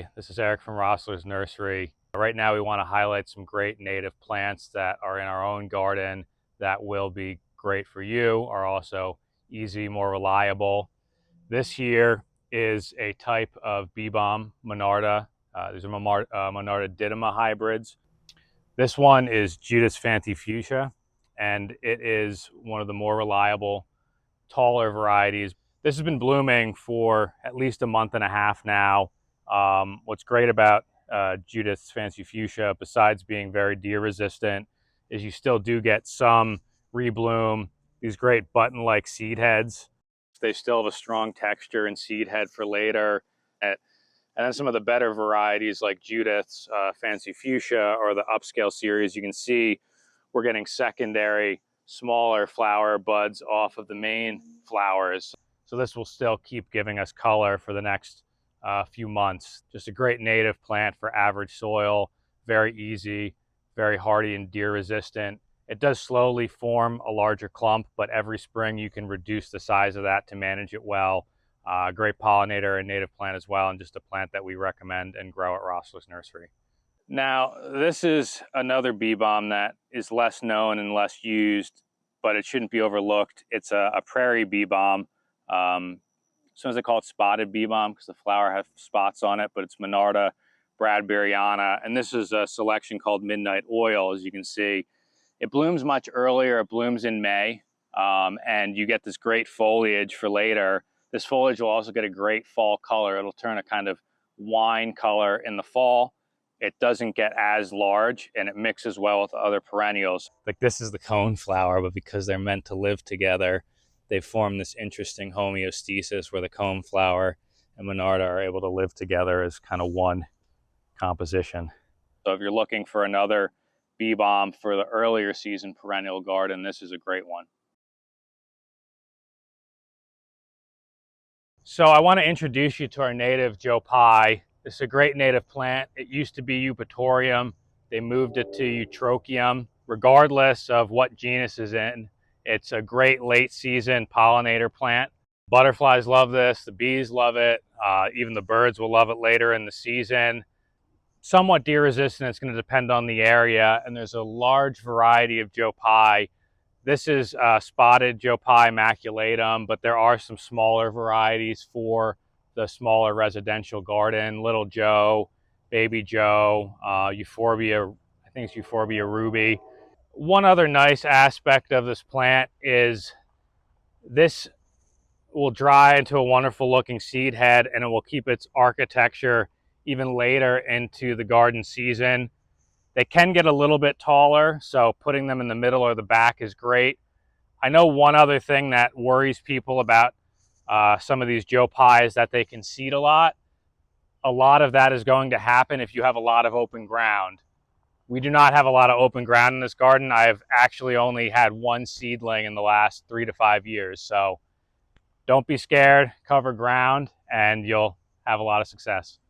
Hi, this is Eric from Rohsler's Nursery. Right now we want to highlight some great native plants that are in our own garden that will be great for you, are also easy, more reliable. This here is a type of bee balm, Monarda. These are Monarda didyma hybrids. This one is Judith's Fancy Fuchsia, and it is one of the more reliable, taller varieties. This has been blooming for at least a month and a half now. What's great about Judith's Fancy Fuchsia, besides being very deer resistant, is you still do get some rebloom, these great button-like seed heads. They still have a strong texture and seed head for later. And then some of the better varieties like Judith's Fancy Fuchsia or the upscale series, you can see we're getting secondary, smaller flower buds off of the main flowers. So this will still keep giving us color for the next few months. Just a great native plant for average soil, very easy, very hardy and deer resistant. It does slowly form a larger clump, but every spring you can reduce the size of that to manage it well. Great pollinator and native plant as well, and just a plant that we recommend and grow at Rohsler's Nursery. Now, this is another bee balm that is less known and less used, but it shouldn't be overlooked. It's a prairie bee balm. Sometimes they call it spotted bee balm because the flower has spots on it, but it's Monarda bradburiana. And this is a selection called Midnight Oil, as you can see. It blooms much earlier. It blooms in May, and you get this great foliage for later. This foliage will also get a great fall color. It'll turn a kind of wine color in the fall. It doesn't get as large, and it mixes well with other perennials. Like this is the cone flower, but because they're meant to live together, they form this interesting homeostasis where the cone flower and Monarda are able to live together as kind of one composition. So if you're looking for another bee balm for the earlier season perennial garden, this is a great one. So I want to introduce you to our native Joe Pye. This is a great native plant. It used to be Eutrochium. They moved it to Eutrochium. Regardless of what genus is in, it's a great late season pollinator plant. Butterflies love this, the bees love it, even the birds will love it later in the season. Somewhat deer resistant, it's going to depend on the area, and there's a large variety of Joe Pye. This is spotted Joe Pye maculatum, but there are some smaller varieties for the smaller residential garden. Little Joe, Baby Joe, Euphorbia, I think it's Euphorbia ruby. One other nice aspect of this plant is this will dry into a wonderful looking seed head, and it will keep its architecture even later into the garden season. They can get a little bit taller, so putting them in the middle or the back is great. I know one other thing that worries people about some of these Joe Pye is that they can seed a lot. A lot of that is going to happen if you have a lot of open ground. We do not have a lot of open ground in this garden. I've actually only had one seedling in the last 3 to 5 years. So don't be scared, cover ground, and you'll have a lot of success.